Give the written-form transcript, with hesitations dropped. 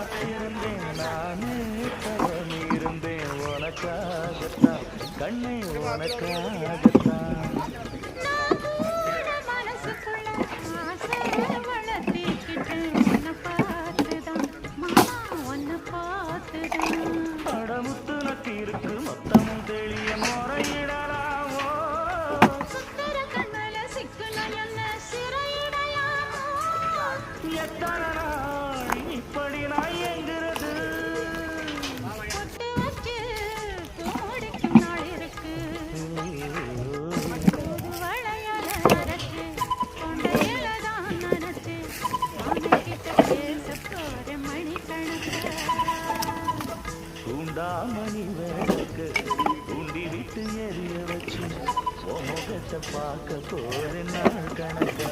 காத்திருந்தேன் நானே தவம் இருந்தேன் உனக்காகத்தான் கண்ணே உனக்காகத்தான் அடமுத்து நட்டிருக்கு மொத்தமும் தெளிய முறையிடலாமோ எத்தனை நாள் இப்படி நான் எங்கிறது தூண்டாமணி விளக்கு தூண்டி விட்டு எரிய வச்சு முகத்தை பார்க்க போற நாள் கணக்கா